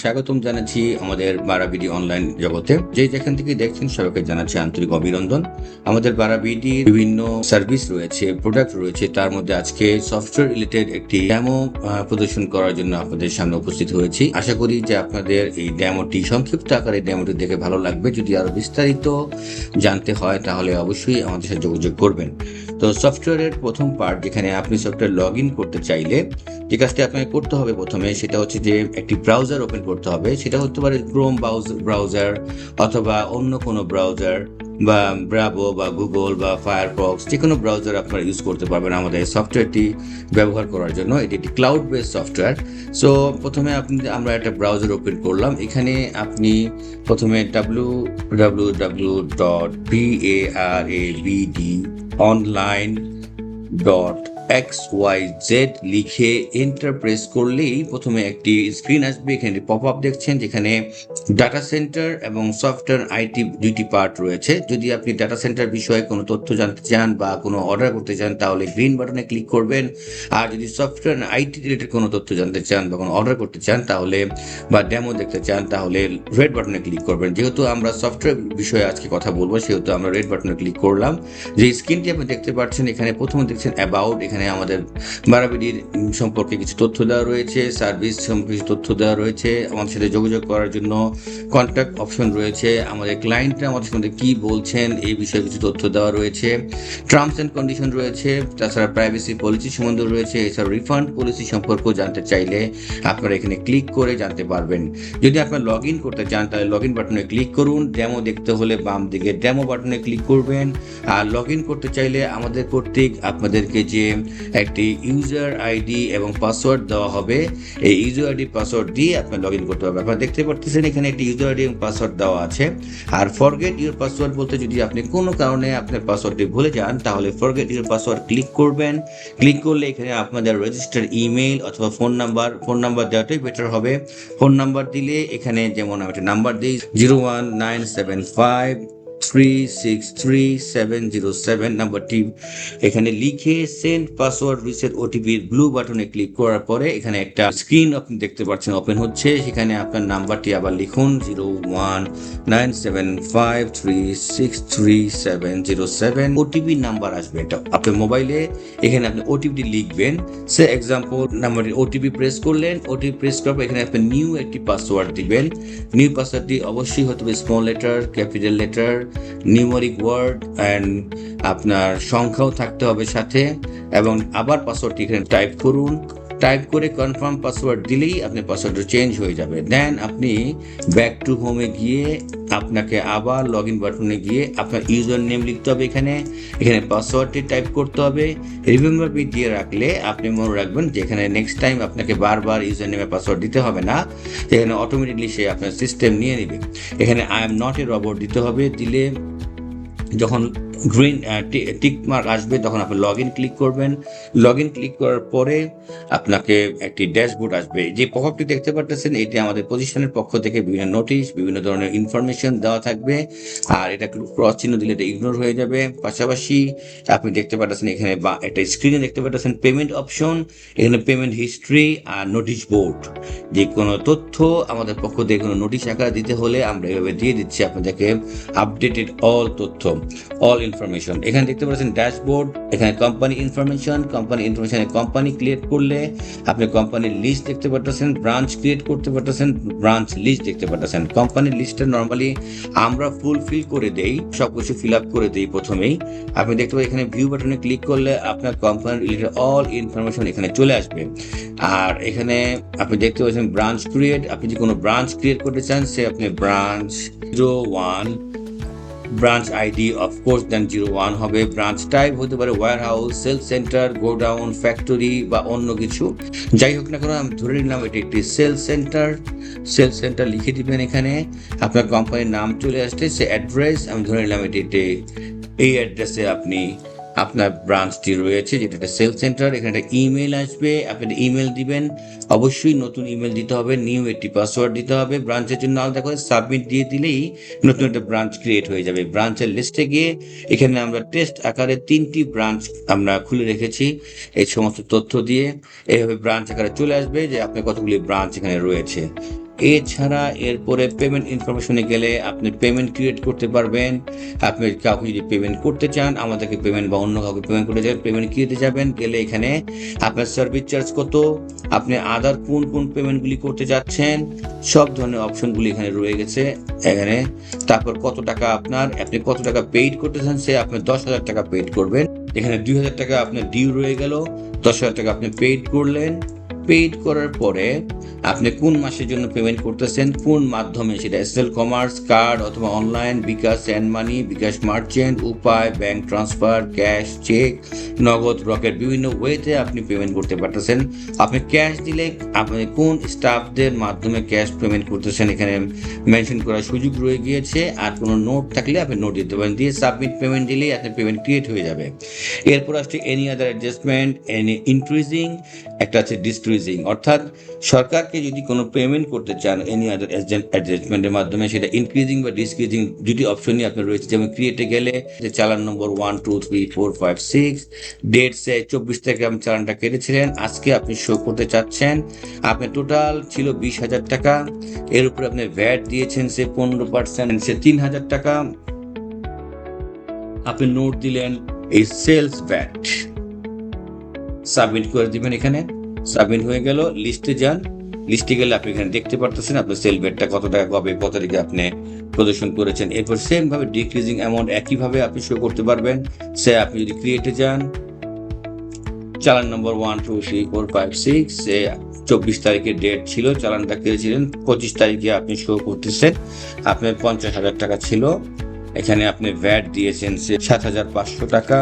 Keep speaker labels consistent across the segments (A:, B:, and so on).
A: স্বাগতম জানাচ্ছি আমাদের বারাবিডি অনলাইন জগতে। যেখান থেকে দেখছেন সবাইকে জানাচ্ছি আন্তরিক অভিনন্দন। আমাদের বারাবিডির বিভিন্ন সার্ভিস রয়েছে, প্রোডাক্ট রয়েছে, তার মধ্যে আজকে সফটওয়্যার রিলেটেড একটি ডেমো প্রদর্শন করার জন্য আপনাদের সামনে উপস্থিত হয়েছি। আশা করি যে আপনাদের এই ডেমোটি, সংক্ষিপ্ত আকারে ডেমোটি দেখে ভালো লাগবে। যদি আরো বিস্তারিত জানতে হয় তাহলে অবশ্যই আমাদের সাথে যোগাযোগ করবেন। তো সফটওয়্যারের প্রথম পার্ট, যেখানে আপনি সফটওয়্যার লগ ইন করতে চাইলে যে কাজটি আপনাকে করতে হবে প্রথমে, সেটা হচ্ছে যে একটি ব্রাউজার ওপেন করতে হবে। সেটা হতে পারে ক্রোম ব্রাউজার অথবা অন্য কোনো ব্রাউজার বা ব্রাভো বা গুগল বা ফায়ারফক্স, যে কোনো ব্রাউজার আপনারা ইউজ করতে পারবেন আমাদের সফটওয়্যারটি ব্যবহার করার জন্য। এটি একটি ক্লাউড বেসড সফটওয়্যার। সো প্রথমে আমরা একটা ব্রাউজার ওপেন করলাম। এখানে আপনি প্রথমে www.barabd.online.xyz লিখে এন্টার প্রেস করলেই প্রথমে একটি স্ক্রিন আসবে। এখানে পপ আপ দেখছেন, যেখানে ডাটা সেন্টার এবং সফটওয়্যার আইটি দুইটি পার্ট রয়েছে। যদি আপনি ডাটা সেন্টার বিষয়ে কোনো তথ্য জানতে চান বা কোনো অর্ডার করতে চান তাহলে গ্রিন বাটনে ক্লিক করবেন। আর যদি সফটওয়্যার আইটি রিলেটেড কোনো তথ্য জানতে চান বা কোনো অর্ডার করতে চান তাহলে, বা ডেমো দেখতে চান, তাহলে রেড বাটনে ক্লিক করবেন। যেহেতু আমরা সফটওয়্যার বিষয়ে আজকে কথা বলবো, সেহেতু আমরা রেড বাটনে ক্লিক করলাম। যে স্ক্রিনটি আপনি দেখতে পাচ্ছেন, এখানে প্রথমে দেখছেন অ্যাবাউট। এখানে আমাদের বারাবিডির সম্পর্কে কিছু তথ্য দেওয়া রয়েছে, সার্ভিস সম্পর্কে কিছু তথ্য দেওয়া রয়েছে, আমাদের সাথে যোগাযোগ করার জন্য কন্ট্যাক্ট অপশন রয়েছে, আমাদের ক্লায়েন্টরা আমাদের সঙ্গে কি বলছেন এই বিষয়ে কিছু তথ্য দেওয়া রয়েছে, টার্মস অ্যান্ড কন্ডিশন রয়েছে, তাছাড়া প্রাইভেসি পলিসি সম্বন্ধ রয়েছে। এছাড়া রিফান্ড পলিসি সম্পর্কেও জানতে চাইলে আপনারা এখানে ক্লিক করে জানতে পারবেন। যদি আপনারা লগ ইন করতে চান তাহলে লগ ইন বাটনে ক্লিক করুন। ডেমো দেখতে হলে বাম দিকে ডেমো বাটনে ক্লিক করবেন। আর লগ ইন করতে চাইলে আমাদের কর্তৃক আপনাদেরকে যে একটি ইউজার আইডি এবং পাসওয়ার্ড দেওয়া হবে, এই ইউজার আইডি পাসওয়ার্ড দিয়ে আপনি লগ ইন করতে হবে। আপনারা দেখতে পাচ্ছেন এখানে একটি ইউজার আইডি এবং পাসওয়ার্ড দেওয়া আছে। আর ফরগেট ইউর পাসওয়ার্ড বলতে, যদি আপনি কোনো কারণে আপনার পাসওয়ার্ডটি ভুলে যান তাহলে ফরগেট ইউর পাসওয়ার্ড ক্লিক করবেন। ক্লিক করলে এখানে আপনাদের রেজিস্টার ইমেল অথবা ফোন নাম্বার দেওয়াটাই বেটার হবে। ফোন নাম্বার দিলে এখানে, যেমন আমি একটা নাম্বার দিই 01975363707 নাম্বারটি এখানে লিখে সেন্ড পাসওয়ার্ড রিসেট ওটিপির ব্লু বাটনে ক্লিক করার পরে এখানে একটা স্ক্রিন আপনি দেখতে পাচ্ছেন ওপেন হচ্ছে। সেখানে আপনার নাম্বারটি আবার লিখুন 01975363707। ওটিপি নাম্বার আসবে, এটা আপনার মোবাইলে। এখানে আপনি ওটিপিটি লিখবেন। সে এক্সাম্পল নাম্বারটি ওটিপি প্রেস করলেন। ওটিপি প্রেস করার পর এখানে আপনি নিউ একটি পাসওয়ার্ড দিবেন। নিউ পাসওয়ার্ডটি অবশ্যই হতে হবে small letter, capital letter, numeric word and আপনার সংখ্যাও থাকতে হবে সাথে। এবং আবার পাসওয়ার্ডটি এখানে টাইপ করুন। টাইপ করে কনফার্ম পাসওয়ার্ড দিলেই আপনার পাসওয়ার্ডটা চেঞ্জ হয়ে যাবে। দেন আপনি ব্যাক টু হোমে গিয়ে আপনাকে আবার লগ ইন বাটনে গিয়ে আপনার ইউজার নেম লিখতে হবে। এখানে পাসওয়ার্ডটি টাইপ করতে হবে। রিমেম্বার বি দিয়ে রাখলে আপনি মনে রাখবেন যে এখানে নেক্সট টাইম আপনাকে বারবার ইউজার নেমে পাসওয়ার্ড দিতে হবে না। এখানে অটোমেটিকলি সে আপনার সিস্টেম নিয়ে নেবে। এখানে I am not a robot দিতে হবে। দিলে যখন গ্রিন টিক মার্ক আসবে তখন আপনি লগ ইন ক্লিক করবেন। লগ ইন ক্লিক করার পরে আপনাকে একটি ড্যাশবোর্ড আসবে। যে পপআপটি দেখতে পাচ্ছেন, এটি আমাদের পজিশনের পক্ষ থেকে বিভিন্ন নোটিশ, বিভিন্ন ধরনের ইনফরমেশন দেওয়া থাকবে। আর এটা ক্রস চিহ্ন দিলে এটা ইগনোর হয়ে যাবে। পাশাপাশি আপনি দেখতে পাচ্ছেন এখানে বা একটা স্ক্রিনে দেখতে পাচ্ছেন পেমেন্ট অপশন। এখানে পেমেন্ট হিস্ট্রি আর নোটিশ বোর্ড, যে কোনো তথ্য আমাদের পক্ষ থেকে কোনো নোটিশ আকারে দিতে হলে আমরা এভাবে দিয়ে দিচ্ছি আপনাদেরকে আপডেটেড অল তথ্য, অল ইনফরমেশন। এখানে দেখতে পাচ্ছেন ড্যাশবোর্ড, এখানে কোম্পানি ইনফরমেশনে কোম্পানি ক্রিয়েট করলে আপনি কোম্পানির লিস্ট দেখতে পাচ্ছেন। ব্রাঞ্চ ক্রিয়েট করতে পারতেছেন, ব্রাঞ্চ লিস্ট দেখতে পাচ্ছেন। কোম্পানির লিস্টটা নর্মালি আমরা ফুলফিল করে দেই, সবকিছু ফিল আপ করে দেই প্রথমেই। আপনি দেখতে পাচ্ছেন এখানে ভিউ বাটনে ক্লিক করলে আপনার কোম্পানির রিলেটেড অল ইনফরমেশন এখানে চলে আসবে। আর এখানে আপনি দেখতে পাচ্ছেন ব্রাঞ্চ ক্রিয়েট। আপনি যে কোনো ব্রাঞ্চ ক্রিয়েট করতে চান, সে আপনি branch 01, branch ID of course then 01 হবে। ব্রাঞ্চ টাইপ হতে পারে warehouse, sale centre, godown, factory বা অন্য কিছু, যাই হোক না কেন। আমি ধরে নিলাম এটি একটি সেল সেন্টার লিখে দিবেন। এখানে আপনার কোম্পানির নাম চলে আসছে। সে অ্যাড্রেস আমি ধরে নিলাম এটি এই অ্যাড্রেসে আপনি আপনার ব্রাঞ্চটি রয়েছে, যেটা একটা সেল সেন্টার। এখানে একটা ইমেল আসবে, আপনি ইমেল দিবেন। অবশ্যই নতুন ইমেল দিতে হবে, নিউ একটি পাসওয়ার্ড দিতে হবে। ব্রাঞ্চের জন্য আলাদা করে সাবমিট দিয়ে দিলেই নতুন একটা ব্রাঞ্চ ক্রিয়েট হয়ে যাবে। ব্রাঞ্চের লিস্টে গিয়ে এখানে আমরা টেস্ট আকারে 3টি ব্রাঞ্চ আমরা খুলে রেখেছি। এই সমস্ত তথ্য দিয়ে এইভাবে ব্রাঞ্চ আকারে চলে আসবে যে আপনার কতগুলি ব্রাঞ্চ এখানে রয়েছে। এছাড়া এরপরে পেমেন্ট ইনফরমেশনে গেলে আপনি পেমেন্ট ক্রিয়েট করতে পারবেন। আপনি কাউকে যদি পেমেন্ট করতে চান, আমাদেরকে পেমেন্ট বা অন্য কাউকে পেমেন্ট করতে চান, পেমেন্ট ক্রিয়েটে যাবেন, গেলে এখানে আপনার সার্ভিস চার্জ কত, আপনি আদার কোন কোন পেমেন্টগুলি করতে যাচ্ছেন, সব ধরনের অপশনগুলি এখানে রয়ে গেছে এখানে। তারপর কত টাকা আপনি কত টাকা পেইড করতেছেন, সে আপনি 10,000 টাকা পেইড করবেন। এখানে 2,000 টাকা আপনার ডিউ রয়ে গেল, 10,000 টাকা আপনি পেইড করলেন। পেইড করার পরে আপনি কোন মাসের জন্য পেমেন্ট করতেছেন, কোন মাধ্যমে, সেটা এসএল কমার্স, কার্ড অথবা অনলাইন, বিকাশ সেন্ড মানি, বিকাশ মার্চেন্ট, উপায়, ব্যাংক ট্রান্সফার, ক্যাশ, চেক, নগদ, রকেট, বিভিন্ন ওয়েতে আপনি পেমেন্ট করতে পারতেছেন। আপনি ক্যাশ দিলে আপনি কোন স্টাফদের মাধ্যমে ক্যাশ পেমেন্ট করতেছেন এখানে মেনশন করার সুযোগ রয়ে গিয়েছে। আর কোনো নোট থাকলে আপনি নোট দিতে পারেন, দিয়ে সাবমিট পেমেন্ট দিলেই আপনার পেমেন্ট ক্রিয়েট হয়ে যাবে। এরপর আসছে any other adjustment, any increasing, একটা আছে ডিক্রিজিং, অর্থাৎ সরকারকে যদি কোনো পেমেন্ট করতে চান এনি আদার অ্যাডজাস্টমেন্টের মাধ্যমে, সেটা ইনক্রিজিং বা ডিক্রিজিং দুটি অপশনই আপনার রয়েছে। যেমন ক্রিয়েটে গেলে যে চালান নম্বর 1 2 3 4 5 6, ডেট সে 24 তারিখে আপনি চালানটা কেটেছিলেন, আজকে আপনি শো করতে চাচ্ছেন। আপনার টোটাল ছিল 20,000 টাকা, এর উপরে আপনি ভ্যাট দিয়েছেন সে 15%, সে 3,000 টাকা আপনি নোট দিলেন, এই সেলস ভ্যাট সাবমিট করে দিবেন। এখানে সাবমিট হয়ে গেল। লিস্টে যান, লিস্টে গেলে আপনি এখানে দেখতে পারতেছেন আপনার সেল ভ্যাটটা কত টাকা, কবে, কত তারিখে আপনি প্রদর্শন করেছেন। এরপর সেম ভাবে ডিক্রিজিং অ্যামাউন্ট একইভাবে আপনি শো করতে পারবেন। সে আপনি যদি ক্রিয়েটে যান, চালান নম্বর 1 2 3 4 5 6, সে 24 তারিখে ডেট ছিল, চালানটা কেটেছিলেন, 25 তারিখে আপনি শো করতেছেন আপনার 50,000 টাকা ছিল। এখানে আপনি ভ্যাট দিয়েছেন সে 7,500 টাকা।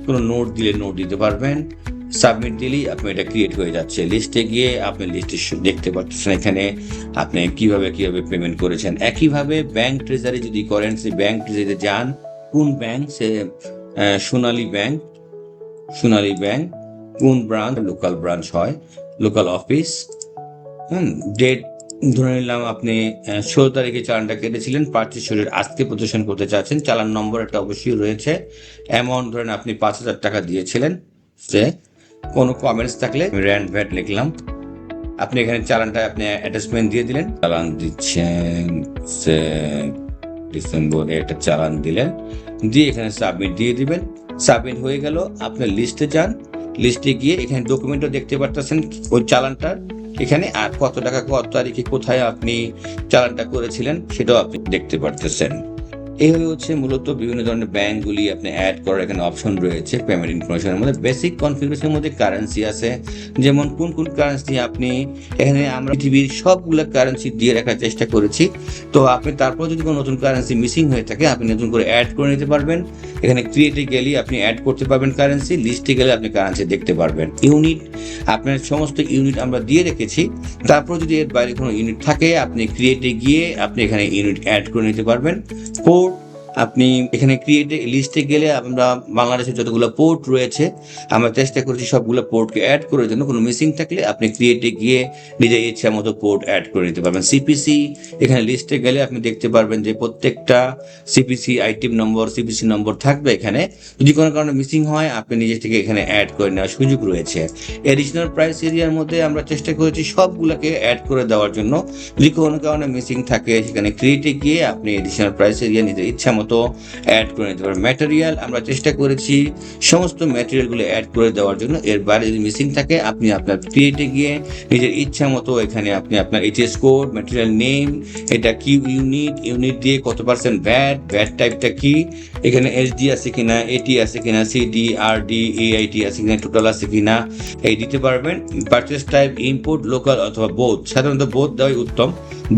A: কোনো নোট দিলে নোট দিতে পারবেন। সাবমিট দিলেই আপনি এটা ক্রিয়েট হয়ে যাচ্ছে। লিস্টে গিয়ে আপনি লিস্টে দেখতে পাচ্ছেন এখানে আপনি কিভাবে পেমেন্ট করেছেন। একইভাবে ব্যাংক ট্রেজারি যদি করেন, সে ব্যাংক ট্রেজারিতে যান, কোন ব্যাংক, সে সোনালী ব্যাংক, কোন ব্রাঞ্চ, লোকাল ব্রাঞ্চ হয়, লোকাল অফিস, ডেট ধরে নিলাম আপনি 16 তারিখে চালানটা কেটেছিলেন, পার্চেস শরীর আজকে প্রদর্শন করতে চাচ্ছেন, চালান নম্বর একটা অবশ্যই রয়েছে, অ্যামাউন্ট ধরেন আপনি 5,000 টাকা দিয়েছিলেন। সে কোনো কমেন্টস থাকলে র্যান্ড ভ্যাট লিখলাম, আপনি এখানে চালানটা আপনি অ্যাটাচমেন্ট দিয়ে দিলেন, চালান দিচ্ছেন সে ডিসেম্বর, একটা চালান দিলেন, দিয়ে এখানে সাবমিট দিয়ে দিবেন। সাবমিট হয়ে গেল। আপনার লিস্টে যান, লিস্টে গিয়ে এখানে ডকুমেন্টও দেখতে পারতেছেন ওই চালানটার এখানে, আর কত টাকা কত তারিখে কোথায় আপনি চালানটা করেছিলেন সেটাও আপনি দেখতে পারতেছেন। এই হচ্ছে মূলত বিভিন্ন ধরনের ব্যাংকগুলি আপনি অ্যাড করার এখানে অপশন রয়েছে। পেমেন্ট ইনফরমেশনের মধ্যে বেসিক কনফিগারেশনের মধ্যে কারেন্সি আছে, যেমন কোন কোন কারেন্সি আপনি এখানে, আমরা পৃথিবীর সবগুলো কারেন্সি দিয়ে রাখার চেষ্টা করেছি। তো আপনি তারপর যদি কোনো নতুন কারেন্সি মিসিং হয়ে থাকে আপনি নতুন করে অ্যাড করে নিতে পারবেন। এখানে ক্রিয়েটে গেলে আপনি অ্যাড করতে পারবেন কারেন্সি, লিস্টে গেলে আপনি কারেন্সি দেখতে পারবেন। ইউনিট, আপনার সমস্ত ইউনিট আমরা দিয়ে রেখেছি, তারপর যদি এর বাইরে কোনো ইউনিট থাকে আপনি ক্রিয়েটে গিয়ে আপনি এখানে ইউনিট অ্যাড করে নিতে পারবেন। পোর্ট, আপনি এখানে ক্রিয়েটে লিস্টে গেলে আমরা বাংলাদেশের যতগুলো পোর্ট রয়েছে আমরা চেষ্টা করেছি সবগুলো পোর্টকে অ্যাড করার জন্য, কোনো মিসিং থাকলে আপনি ক্রিয়েটে গিয়ে নিজের ইচ্ছা মতো পোর্ট অ্যাড করে নিতে পারবেন। সিপিসি, এখানে লিস্টে গেলে আপনি দেখতে পারবেন যে প্রত্যেকটা সিপিসি আইটেম নম্বর, সিপিসি নম্বর থাকবে এখানে, যদি কোনো কারণে মিসিং হয় আপনি নিজে থেকে এখানে অ্যাড করে নেওয়ার সুযোগ রয়েছে। এডিশনাল প্রাইস এরিয়ার মধ্যে আমরা চেষ্টা করেছি সবগুলোকে অ্যাড করে দেওয়ার জন্য, যদি কোনো কারণে মিসিং থাকে সেখানে ক্রিয়েটে গিয়ে আপনি এডিশনাল প্রাইস এরিয়া নিজের ইচ্ছা মতো অ্যাড করে নিতে পারবেন। ম্যাটেরিয়াল, আমরা চেষ্টা করেছি সমস্ত ম্যাটেরিয়ালগুলো অ্যাড করে দেওয়ার জন্য, এর বাইরে যদি মিসিং থাকে আপনি আপনার ক্রিয়েটে গিয়ে নিজের ইচ্ছা মতো এখানে আপনি আপনার এইচএস কোড, ম্যাটেরিয়াল নেম, এটা কি ইউনিট দিয়ে কত পার্সেন্ট ভ্যাট টাইপটা কি, এখানে এসডি আছে কিনা, এটি আছে কিনা, সিডি, আরডি, এআইটি আছে কিনা, টোটাল আছে কিনা, এই দিতে পারবেন। পারচেস টাইপ ইম্পোর্ট, লোকাল অথবা বোথ, সাধারণত বোথ দেওয়াই উত্তম,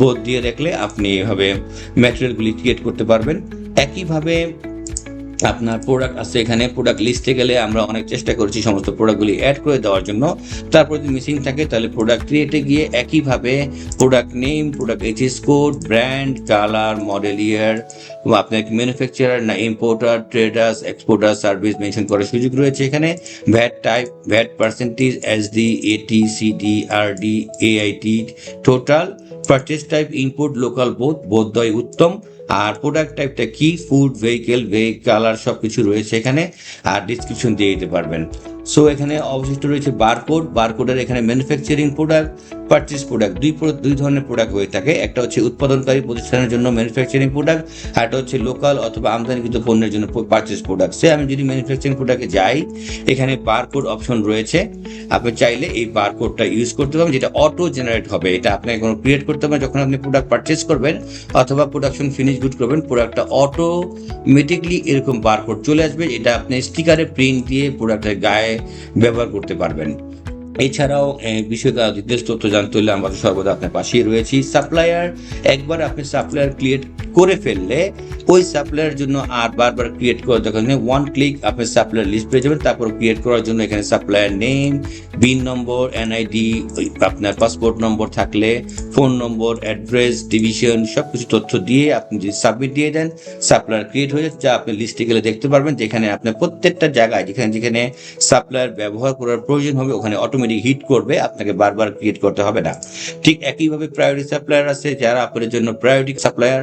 A: বোথ দিয়ে রাখলে আপনি এভাবে ম্যাটেরিয়ালগুলি ক্রিয়েট করতে পারবেন। একইভাবে আপনার প্রোডাক্ট আছে, এখানে প্রোডাক্ট লিস্টে গেলে আমরা অনেক চেষ্টা করেছি সমস্ত প্রোডাক্টগুলি অ্যাড করে দেওয়ার জন্য, তারপর যদি মিসিং থাকে তাহলে প্রোডাক্ট ক্রিয়েটে গিয়ে একইভাবে product name, product HS code, brand, colour, model year, আপনার ম্যানুফ্যাকচারার না importer, traders, exporter, service mention করার সুযোগ রয়েছে এখানে। VAT type, VAT percentage, SD, AT, CD, RD, AIT, total. Purchase type import, local, both দয় উত্তম। আর প্রোডাক্ট টাইপটা কি, food, vehicle, colour, সব কিছু রয়েছে এখানে, আর ডিসক্রিপশন দিয়ে দিতে পারবেন। সো এখানে অবশিষ্ট রয়েছে বারকোড। বারকোডের এখানে ম্যানুফ্যাকচারিং প্রোডাক্ট, পারচেজ প্রোডাক্ট, দুই ধরনের প্রোডাক্ট হয়ে থাকে। একটা হচ্ছে উৎপাদনকারী প্রতিষ্ঠানের জন্য ম্যানুফ্যাকচারিং প্রোডাক্ট, আর একটা হচ্ছে লোকাল অথবা আমদানিকৃত পণ্যের জন্য পারচেজ প্রোডাক্ট। সে আমি যদি ম্যানুফ্যাকচারিং প্রোডাক্টে যাই, এখানে বারকোড অপশন রয়েছে। আপনি চাইলে এই বারকোডটা ইউজ করতে পারবেন, যেটা অটো জেনারেট হবে। এটা আপনাকে কোনো ক্রিয়েট করতে হবে যখন আপনি প্রোডাক্ট পারচেজ করবেন অথবা প্রোডাকশন ফিনিশ গুড করবেন, প্রোডাক্টটা অটোমেটিকলি এরকম বারকোড চলে আসবে। এটা আপনি স্টিকারে প্রিন্ট দিয়ে প্রোডাক্টের গায়ে ব্যবহার করতে পারবেন। এছাড়াও বিষয়টা ডিটেলস তথ্য জানতে হলে আমাদের সর্বদা আপনার পাশেই রয়েছি। সাপ্লায়ার, একবার আপনি সাপ্লায়ার ক্রিয়েট করে ফেললে ওই সাপ্লায়ার জন্য আর বারবার ক্রিয়েট করার দরকার নেই। ওয়ান ক্লিক আপনি সাপ্লায়ার লিস্ট পেয়ে যাবেন। তারপর ক্রিয়েট করার জন্য এখানে সাপ্লায়ার নেম, বিন নম্বর, এনআইডি, আপনার পাসপোর্ট নম্বর থাকলে, ফোন নম্বর, অ্যাড্রেস, ডিভিশন, সব কিছু তথ্য দিয়ে আপনি যদি সাবমিট দিয়ে দেন, সাপ্লায়ার ক্রিয়েট হয়ে যাচ্ছে। যা আপনি লিস্টে গেলে দেখতে পারবেন যেখানে আপনার প্রত্যেকটা জায়গায় যেখানে যেখানে সাপ্লায়ার ব্যবহার করার প্রয়োজন হবে ওখানে অটোমেটিক হিট করবে, আপনাকে বারবার ক্রিয়েট করতে হবে না। ঠিক একইভাবে প্রায়োরিটি সাপ্লায়ার আছে যারা আপনাদের জন্য প্রায়োরিটি সাপ্লায়ার।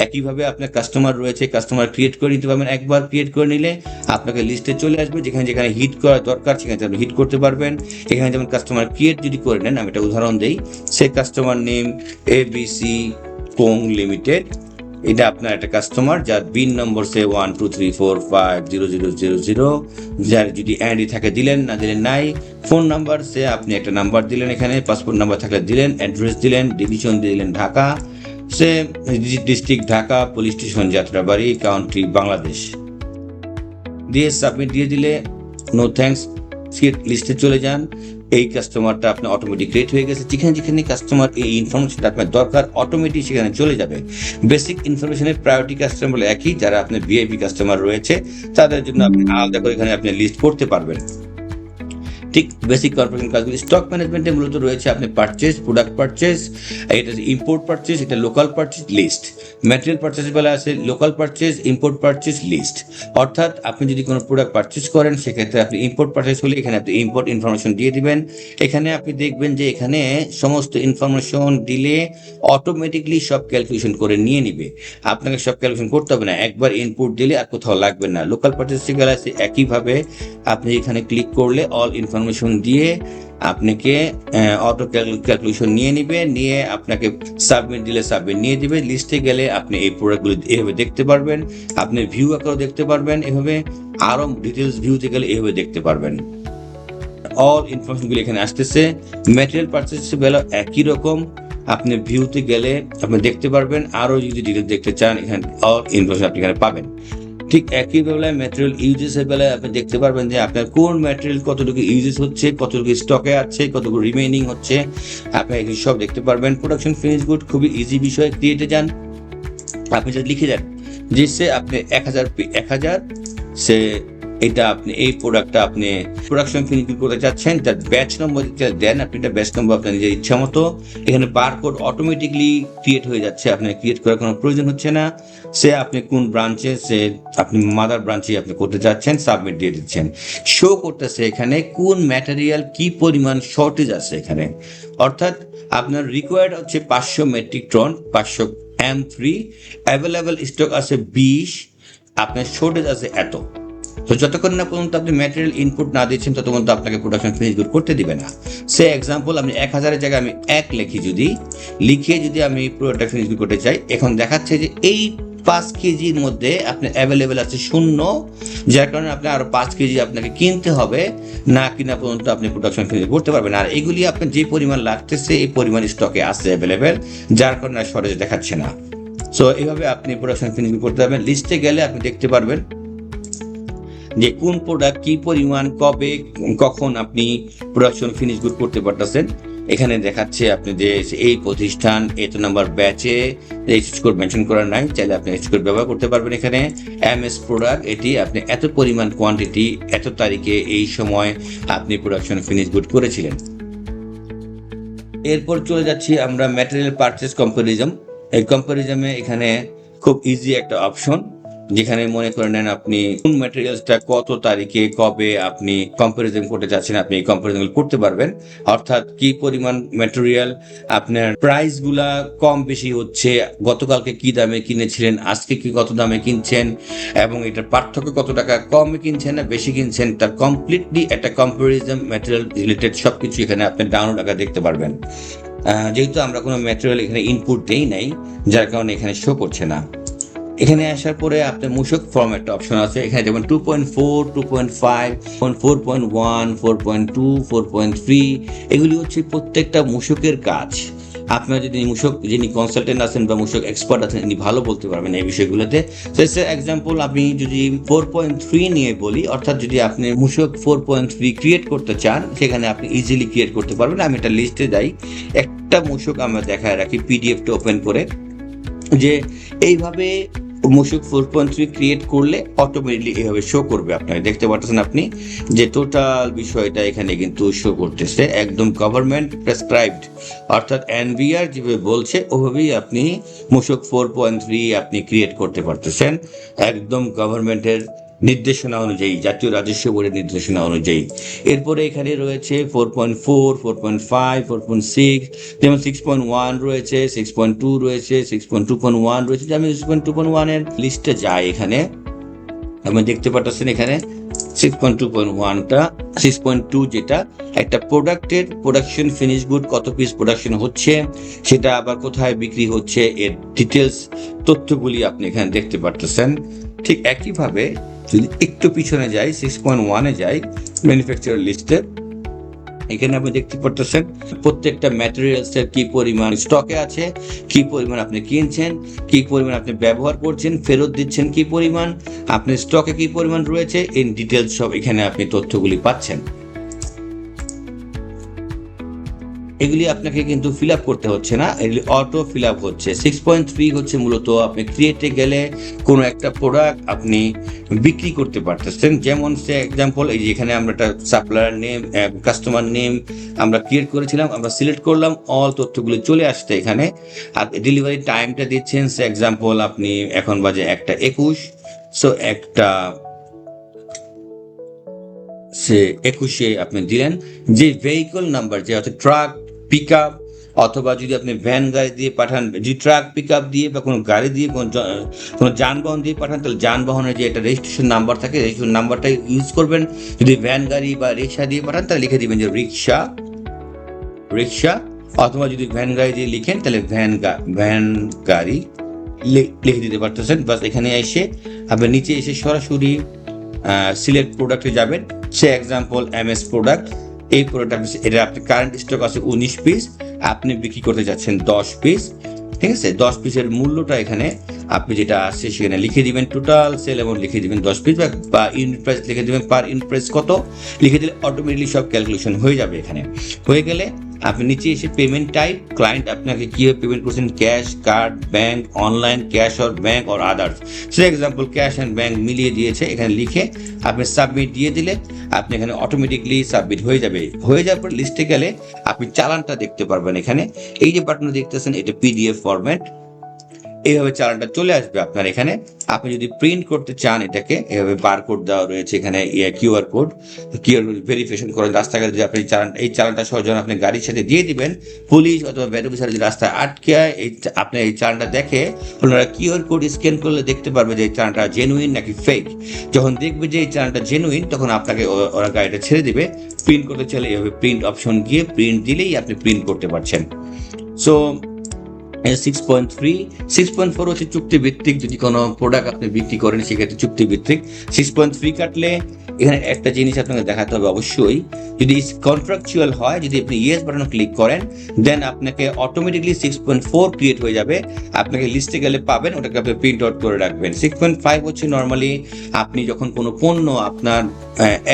A: একইভাবে আপনার কাস্টমার রয়েছে, কাস্টমার ক্রিয়েট করে নিতে পারবেন। একবার ক্রিয়েট করে নিলে আপনাকে লিস্টে চলে আসবে, যেখানে যেখানে হিট করা দরকার সেখানে আপনি হিট করতে পারবেন। এখানে যেমন কাস্টমার ক্রিয়েট যদি করে নেন, আমি একটা উদাহরণ দিই, সে customer name ABC co limited, এটা আপনার একটা কাস্টমার যার বিন নম্বর সে 123450000, যার যদি অ্যান্ডি থাকে দিলেন, না দিলেন নাই। ফোন নাম্বার সে আপনি একটা নাম্বার দিলেন, এখানে পাসপোর্ট নাম্বার থাকলে দিলেন, অ্যাড্রেস দিলেন, ডিভিশন দিলেন ঢাকা, সে district Dhaka, police station Jatrabari, country Bangladesh, দিয়ে সাবমিট দিয়ে দিলে নো থ্যাঙ্কস লিস্টে চলে যান। এই কাস্টমারটা আপনার অটোমেটিক ক্রিয়েট হয়ে গেছে। যেখানে যেখানে কাস্টমার এই ইনফরমেশনটা আপনার দরকার অটোমেটিক সেখানে চলে যাবে। বেসিক ইনফরমেশনের প্রায়োরিটি কাস্টমার বলে একই, যারা আপনার ভিআইপি কাস্টমার রয়েছে তাদের জন্য আপনি আলাদা করে এখানে আপনি লিস্ট করতে পারবেন। ঠিক বেসিক কর্পোরেশন কাজগুলি। স্টক ম্যানেজমেন্টে মূলত রয়েছে আপনি পারচেজ, প্রোডাক্ট পারচেজ, এটা ইম্পোর্ট পারচেজ, এটা local purchase, list. Material purchase বেলা আছে local purchase, import purchase, list. অর্থাৎ আপনি যদি কোনো প্রোডাক্ট পারচেজ করেন সেক্ষেত্রে আপনি ইম্পোর্ট পারচেজ হলে এখানে আপনি ইম্পোর্ট ইনফরমেশন দিয়ে দিবেন। এখানে আপনি দেখবেন যে এখানে সমস্ত ইনফরমেশন দিলে অটোমেটিকলি সব ক্যালকুলেশন করে নিয়ে নিবে, আপনাকে সব ক্যালকুলেশন করতে হবে না, একবার ইনপুট দিলে আর কোথাও লাগবে না। লোকাল পারচেজ গেলে আছে একইভাবে, আপনি এখানে ক্লিক করলে অল ইনফরমেশন দিয়ে আপনাকে অটো ক্যালকুলেশন নিয়ে নিবে, নিয়ে আপনাকে সাবমিট দিলে সাবমিট নিয়ে দিবে। লিস্টে গেলে আপনি এই প্রোডাক্টগুলো এভাবে দেখতে পারবেন, আপনি ভিউ আকারও দেখতে পারবেন, এভাবে আরো ডিটেলস ভিউতে গেলে এভাবে দেখতে পারবেন। অল ইনফরমেশনগুলো এখানে আসতেছে। ম্যাটেরিয়াল পারচেজ বেলা একই রকম, আপনি ভিউতে গেলে আপনি দেখতে পারবেন, আরো যদি ডিটেলস দেখতে চান এখানে অল ইনফরমেশন আপনি এখানে পাবেন। ঠিক একই বেলায় ম্যাটেরিয়াল ইউজেসের বেলায় আপনি দেখতে পারবেন যে আপনার কোন ম্যাটেরিয়াল কতটুকু ইউজেস হচ্ছে, কতটুকু স্টকে আছে, কতটুকু রিমেইনিং হচ্ছে, আপনি এগুলি সব দেখতে পারবেন। প্রোডাকশন ফিনিশ গুড খুবই ইজি বিষয়। ক্রিয়েটে যান, আপনি যদি লিখে দেন যে সে আপনি 1000 সে এটা আপনি এই প্রোডাক্টটা আপনি প্রোডাকশন ফিনিশ করতে চাচ্ছেন, তার ব্যাচ নম্বর দেন, আপনি এটা ব্যাচ নম্বর আপনার নিজের ইচ্ছা মতো। এখানে বারকোড অটোমেটিকলি ক্রিয়েট হয়ে যাচ্ছে, আপনার ক্রিয়েট করার কোনো প্রয়োজন হচ্ছে না। সে আপনি কোন ব্রাঞ্চে, সে আপনি মাদার ব্রাঞ্চে আপনি করতে চাচ্ছেন, সাবমিট দিয়ে দিচ্ছেন। শো করতেছে এখানে কোন ম্যাটেরিয়াল কি পরিমাণ শর্টেজ আছে এখানে, অর্থাৎ আপনার রিকোয়ার্ড হচ্ছে 500 metric ton, 500 M3, available stock আছে 20, আপনার শর্টেজ আছে এত। তো যতক্ষণ না পর্যন্ত আপনি ম্যাটেরিয়াল ইনপুট না দিচ্ছেন ততক্ষণ তো আপনাকে প্রোডাকশন ফিনিশ গুড করতে দিবে না। সে এক্সাম্পল আপনি 1000-এর জায়গায় আমি 1 লিখি, যদি লিখে যদি আমি প্রোডাক্ট ফিনিশ গুড করতে চাই, এখন দেখাচ্ছে যে এই 5 কেজির মধ্যে আপনার অ্যাভেলেবেল আছে 0, যার কারণে আপনি আরো 5 কেজি আপনাকে কিনতে হবে, না কিনা পর্যন্ত আপনি প্রোডাকশন ফিনিশ করতে পারবেন। আর এগুলি আপনার যে পরিমাণ লাগতেছে এই পরিমাণ স্টকে আছে অ্যাভেলেবেল, যার কারণে আর শর্টেজ দেখাচ্ছে না। সো এইভাবে আপনি প্রোডাকশন ফিনিশ করতে পারবেন। লিস্টে গেলে আপনি দেখতে পারবেন যে কোন প্রোডাক্ট কি পরিমাণ কবে কখন আপনি প্রোডাকশন ফিনিশ গুড করতে পারতেছেন। এখানে দেখাচ্ছে আপনি যে এই প্রতিষ্ঠান এত নাম্বার ব্যাচে, রেজিস্টার কোড মেনশন করা নাই, চাইলে আপনি রেজিস্টার কোড ব্যবহার করতে পারবেন। এখানে MS প্রোডাক্ট, এটি আপনি এত পরিমাণ কোয়ান্টিটি এত তারিখে এই সময় আপনি প্রোডাকশন ফিনিশ গুড করেছিলেন। এরপর চলে যাচ্ছি আমরা ম্যাটেরিয়াল পারচেজ কম্পারিজম। এই কম্পারিজমে এখানে খুব ইজি একটা অপশন, যেখানে মনে করে নেন আপনি কোন ম্যাটেরিয়ালসটা কত তারিখে কবে আপনি কম্পারিজন করতে চাচ্ছেন, আপনি কম্পারিজন করতে পারবেন। অর্থাৎ কি পরিমাণ ম্যাটেরিয়াল আপনার প্রাইস গুলা কম বেশি হচ্ছে, গতকালকে কি দামে কিনেছিলেন, আজকে কি কত দামে কিনছেন, এবং এটার পার্থক্য কত টাকা কমে কিনছেন না বেশি কিনছেন, তার কমপ্লিটলি একটা কম্পারিজন ম্যাটেরিয়াল রিলেটেড সবকিছু এখানে আপনি ডাউনলোড আকারে দেখতে পারবেন। যেহেতু আমরা কোনো ম্যাটেরিয়াল এখানে ইনপুট দেই নাই, যার কারণে এখানে শো করছে না। এখানে আসার পরে আপনার মূসক ফরম্যাট অপশন আছে, এখানে যেমন 2.4, 2.5, 4.1, 4.2, 4.3, এগুলি হচ্ছে প্রত্যেকটা মূসকের কাজ। আপনার যদি মূসক যিনি কনসালটেন্ট আছেন বা মূসক এক্সপার্ট আছেন, ইনি ভালো বলতে পারবেন এই বিষয়গুলোতে। এক্সাম্পল আমি যদি 4.3 নিয়ে বলি, অর্থাৎ যদি আপনি মূসক 4.3 ক্রিয়েট করতে চান, সেখানে আপনি ইজিলি ক্রিয়েট করতে পারবেন। আমি একটা লিস্টে যাই, একটা মূসক আমরা দেখায় রাখি পিডিএফটা ওপেন করে, যে এইভাবে মূসক 4.3 ক্রিয়েট করলে অটোমেটিকলি এইভাবে শো করবে। আপনাকে দেখতে পাচ্ছেন আপনি যে টোটাল বিষয়টা এখানে কিন্তু শো করতেছে একদম গভর্নমেন্ট প্রেসক্রাইবড, অর্থাৎ এনবিআর যেভাবে বলছে ওভাবেই আপনি মূসক 4.3 আপনি ক্রিয়েট করতে পারতেছেন একদম গভর্নমেন্টের নির্দেশনা অনুযায়ী, জাতীয় রাজস্ব বোর্ডের নির্দেশনা অনুযায়ী। এরপরে এখানে রয়েছে 4.4, 4.5, 4.6, যেমন 6.1 রয়েছে, 6.2 রয়েছে, 6.2.1 রয়েছে। আমি 6.2.1 এর লিস্টে যাই, এখানে আপনি দেখতে পাচ্ছেন এখানে 6.2.1টা 6.2 যেটা একটা প্রোডাক্টের প্রোডাকশন ফিনিশ গুড কত পিস প্রোডাকশন হচ্ছে, সেটা আবার কোথায় বিক্রি হচ্ছে, এর ডিটেলস তথ্যগুলি আপনি এখানে দেখতে পাচ্ছেন। ঠিক একইভাবে যদি একটু পিছনে যাই, 6.1-এ যাই, ম্যানুফ্যাকচারার লিস্টে, এখানে আপনি দেখতে পাচ্ছেন প্রত্যেকটা ম্যাটেরিয়ালসের কি পরিমাণ স্টকে আছে, কি পরিমাণ আপনি কিনছেন, কি পরিমাণ আপনি ব্যবহার করছেন, ফেরত দিচ্ছেন কি পরিমাণ, আপনার স্টকে কি পরিমাণ রয়েছে, ইন ডিটেলস সব এখানে আপনি তথ্যগুলি পাচ্ছেন। এগুলি আপনাকে কিন্তু ফিল আপ করতে হচ্ছে না, এগুলি অটো ফিল আপ হচ্ছে। 6.3 হচ্ছে মূলত আপনি ক্রিয়েটে গেলে কোনো একটা প্রোডাক্ট আপনি বিক্রি করতে পারতেছেন। যেমন সে এক্সাম্পল, এই যে এখানে আমরা একটা সাপ্লায়ার নেম, কাস্টমার নেম আমরা ক্রিয়েট করেছিলাম, আমরা সিলেক্ট করলাম, অল তথ্যগুলি চলে আসছে এখানে। আর ডেলিভারি টাইমটা দিচ্ছেন, সে এক্সাম্পল আপনি এখন বাজে 1:21, সো সে 21-এ আপনি দিলেন। যে ভেহিকল নাম্বার, যে অর্থাৎ ট্রাক, পিক আপ, অথবা যদি আপনি ভ্যান গাড়ি দিয়ে পাঠান, যদি ট্রাক পিক আপ দিয়ে বা কোনো গাড়ি দিয়ে কোনো যানবাহন দিয়ে পাঠান, তাহলে যানবাহনের যে একটা রেজিস্ট্রেশন নাম্বার থাকে, রেজিস্ট্রেশন নাম্বারটাই ইউজ করবেন। যদি ভ্যান গাড়ি বা রিক্সা দিয়ে পাঠান, তাহলে লিখে দিবেন যে রিক্সা, অথবা যদি ভ্যান গাড়ি দিয়ে লিখেন তাহলে ভ্যান গাড়ি লিখে দিতে পারতেছেন। বাস এখানে এসে আপনি নিচে এসে সরাসরি সিলেক্ট প্রোডাক্টে যাবেন। সে এক্সাম্পল এমএস প্রোডাক্ট, এই প্রোডাক্ট এটা আপনার কারেন্ট স্টক আছে 19 পিস, আপনি বিক্রি করতে যাচ্ছেন 10 পিস, ঠিক আছে। 10 পিসের মূল্যটা এখানে আপনি যেটা আছে সেখানে লিখে দিবেন, টোটাল সেল অ্যামাউন্ট লিখে দিবেন 10 পিস, বা ইউনিট প্রাইস লিখে দিবেন, পার ইউনিট প্রাইস কত লিখে দিলে অটোমেটিকলি সব ক্যালকুলেশন হয়ে যাবে। এখানে হয়ে গেলে আপনি নিচে এসে পেমেন্ট টাইপ, ক্লায়েন্ট আপনাকে কিভাবে পেমেন্ট করছেন, cash, card, bank, online, cash or bank or others, say example cash and bank মিলিয়ে দিয়েছে, এখানে লিখে আপনি সাবমিট দিয়ে দিলে আপনি এখানে অটোমেটিকলি সাবমিট হয়ে যাবে। হয়ে যাওয়ার পর লিস্টে গেলে আপনি চালানটা দেখতে পারবেন। এখানে এই যে বাটন দেখতেছেন, এটা পিডিএফ ফরম্যাট, এইভাবে চালানটা চলে আসবে আপনার এখানে। আপনি যদি প্রিন্ট করতে চান, এটাকে এভাবে বারকোড দেওয়া রয়েছে এখানে, কিউআর কোড ভেরিফিকেশন করেন রাস্তাঘাটে, যদি আপনি এই চালানটা সহজে আপনি গাড়ির সাথে দিয়ে দিবেন, পুলিশ অথবা ভ্যান অফিসার যদি রাস্তায় আটকে আপনি এই চালানটা দেখে, ওনারা কিউআর কোড স্ক্যান করলে দেখতে পারবে যে এই চালানটা জেনুইন নাকি ফেক। যখন দেখবে যে এই চালানটা জেনুইন, তখন আপনাকে ওরা গাড়িটা ছেড়ে দিবে। প্রিন্ট করতে চাইলে এভাবে প্রিন্ট অপশন গিয়ে প্রিন্ট দিলেই আপনি প্রিন্ট করতে পারছেন। সো 6.4 হচ্ছে চুক্তিভিত্তিক, যদি কোনো প্রোডাক্ট আপনি বিক্রি করেন সেক্ষেত্রে চুক্তিভিত্তিক। 6.3 কাটলে এখানে একটা জিনিস আপনাকে দেখাতে হবে অবশ্যই, যদি কন্ট্রাকচুয়াল হয়, যদি আপনি ইয়েস বাটনে ক্লিক করেন, দেন আপনাকে অটোমেটিকলি 6.4 ক্রিয়েট হয়ে যাবে। আপনাকে লিস্টে গেলে পাবেন, ওটাকে আপনি প্রিন্ট আউট করে রাখবেন। 6.5 হচ্ছে নর্মালি আপনি যখন কোনো পণ্য আপনার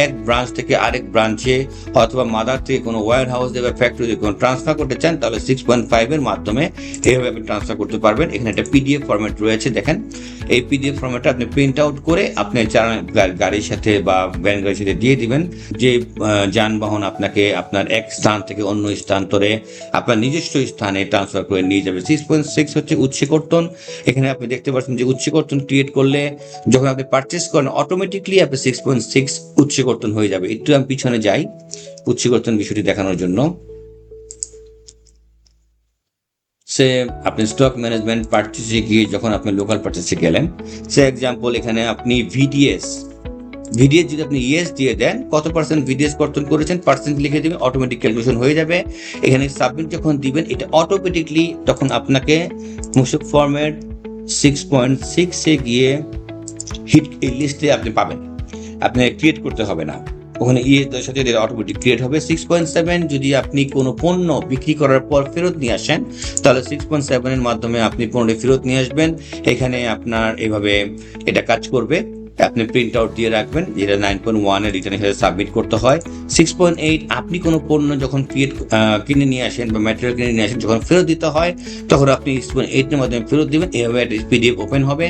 A: এক ব্রাঞ্চ থেকে আরেক ব্রাঞ্চে অথবা মাদার থেকে কোনো ওয়্যার হাউস বা ফ্যাক্টরি কোনো ট্রান্সফার করতে চান, তাহলে 6.5 এর মাধ্যমে এইভাবে আপনি ট্রান্সফার করতে পারবেন। এখানে একটা পিডিএফ ফরম্যাট রয়েছে, দেখেন এই পিডিএফ ফরম্যাটটা আপনি প্রিন্ট আউট করে আপনি গাড়ির সাথে বা ভ্যান গাড়ির সাথে দিয়ে দিবেন। যে যানবাহন আপনাকে আপনার এক স্থান থেকে অন্য স্থানান্তরে আপনার নিজস্ব স্থানে ট্রান্সফার করে নিয়ে যাবে। 6.6 হচ্ছে উৎসীকর্তন। এখানে আপনি দেখতে পাচ্ছেন যে উৎসীকর্তন ক্রিয়েট করলে যখন আপনি পারচেস করেন অটোমেটিকলি আপনি 6.6 উৎসীকর্তন হয়ে যাবে। একটু আমি পিছনে যাই উৎসীকর্তন বিষয়টি দেখানোর জন্য। সে আপনি স্টক ম্যানেজমেন্ট পারচেসে গিয়ে যখন আপনি লোকাল পারচেসে গেলেন, সে এক্সাম্পল এখানে আপনি ভিডিএস যদি আপনি ইয়েস দিয়ে দেন, কত পার্সেন্ট ভিডিএস কর্তন করেছেন পার্সেন্ট লিখে দিবেন, অটোমেটিক ক্যালকুলেশন হয়ে যাবে। এখানে সাবমিট যখন দিবেন এটা অটোমেটিকলি তখন আপনাকে মূসক ফরম্যাট 6.6 গিয়ে হিট এই লিস্টে আপনি পাবেন, আপনি ক্রিয়েট করতে হবে না, ওখানে ইয়ের সাথে অটোমেটিক ক্রিয়েট হবে। 6.7 যদি আপনি কোনো পণ্য বিক্রি করার পর ফেরত নিয়ে আসেন তাহলে 6.7 এর মাধ্যমে আপনি পণ্যটি ফেরত নিয়ে আসবেন। এখানে আপনার এভাবে এটা কাজ করবে। আপনি প্রিন্ট আউট দিয়ে রাখবেন, যেটা 9.1 এর রিটার্নের সাথে সাবমিট করতে হয়। 6.8 আপনি কোনো পণ্য যখন কিনে নিয়ে আসেন বা ম্যাটেরিয়াল কিনে নিয়ে আসেন, যখন ফেরত দিতে হয় তখন আপনি 6.8 এর মাধ্যমে ফেরত দিবেন। এভাবে একটা পিডিএফ ওপেন হবে,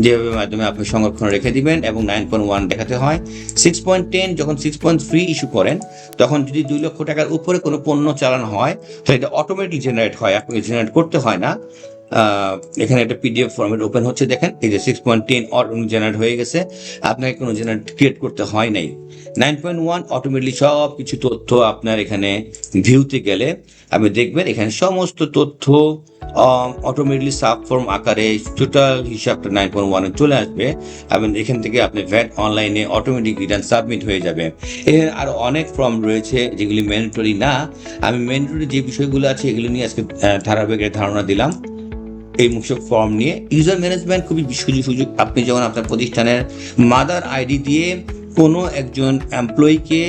A: যেভাবে মাধ্যমে আপনি সংরক্ষণ রেখে দিবেন এবং 9.1 দেখাতে হয়। 6.10 যখন 6.3 ইস্যু করেন তখন যদি 2 লক্ষ টাকার উপরে কোনো পণ্য চালানো হয় তাহলে এটা অটোমেটিক জেনারেট হয়, আপনাকে জেনারেট করতে হয় না। এখানে একটা পিডিএফ ফরম্যাট ওপেন হচ্ছে, দেখেন এই যে 6.10 জেনারেট হয়ে গেছে, আপনাকে কোনো জেনারেট ক্রিয়েট করতে হয় নাই। 9.1 অটোমেটিকলি সব কিছু তথ্য আপনার এখানে ভিউতে গেলে আপনি দেখবেন এখানে সমস্ত তথ্য অটোমেটিকলি সাব ফর্ম আকারে টোটাল হিসাবটা 9.1 চলে আসবে এবং এখান থেকে আপনি ভ্যাট অনলাইনে অটোমেটিক রিটার্ন সাবমিট হয়ে যাবে। এর আরো অনেক ফর্ম রয়েছে যেগুলি ম্যান্ডেটরি না, আমি ম্যান্ডেটরি যে বিষয়গুলো আছে এগুলো নিয়ে আজকে ধারাবাহিক ধারণা দিলাম। এই মূসক ফর্ম নিয়ে ইউজার ম্যানেজমেন্ট খুবই সুযোগ। আপনি যখন আপনার প্রতিষ্ঠানের মাদার আইডি দিয়ে কোনো একজন এমপ্লয়িকে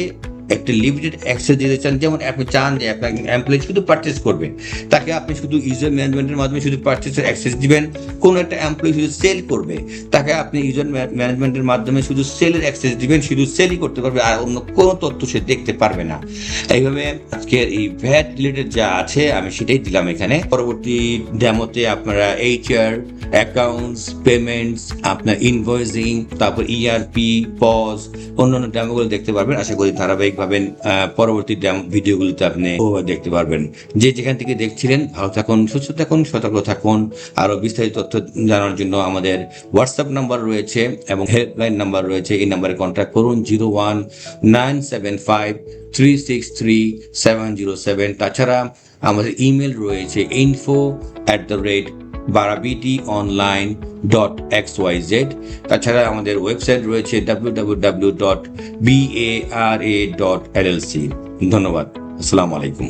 A: একটা লিমিটেড অ্যাক্সেস দিতে চান, যেমন আপনি চান যে আপনার এমপ্লয়ি শুধু পারচেস করবে, তাকে আপনি শুধু ইউজার ম্যানেজমেন্টের মাধ্যমে শুধু পারচেসের অ্যাক্সেস দিবেন। কোনো একটা এমপ্লয়ি শুধু সেল করবে, তাকে আপনি ইউজার ম্যানেজমেন্টের মাধ্যমে শুধু সেলের অ্যাক্সেস দিবেন, শুধু সেলই করতে পারবে, আর অন্য কোনো তথ্য সে দেখতে পারবে না। এইভাবে আজকের এই ভ্যাট রিলেটেড যা আছে আমি সেটাই দিলাম এখানে। পরবর্তী ডেমোতে আপনারা এইচআর, অ্যাকাউন্টস, পেমেন্টস, আপনার ইনভয়েসিং, তারপর ইআরপি, পজ, অন্যান্য ডেমোগুলো দেখতে পারবেন। আশা করি ধারাবাহিক পাবেন পরবর্তী ভিডিওগুলোতে আপনি দেখতে পারবেন। যে যেখান থেকে দেখছিলেন ভালো থাকুন, সুস্থ থাকুন, সতর্ক থাকুন। আরো বিস্তারিত তথ্য জানার জন্য আমাদের হোয়াটসঅ্যাপ নাম্বার রয়েছে এবং হেল্পলাইন নাম্বার রয়েছে, এই নাম্বারে কন্ট্যাক্ট করুন 019753633707। তাছাড়া আমাদের ইমেল রয়েছে info@barabiti.online.xyz। তাছাড়া আমাদের ওয়েবসাইট রয়েছে www.bara.llc। ধন্যবাদ, আসসালামু আলাইকুম।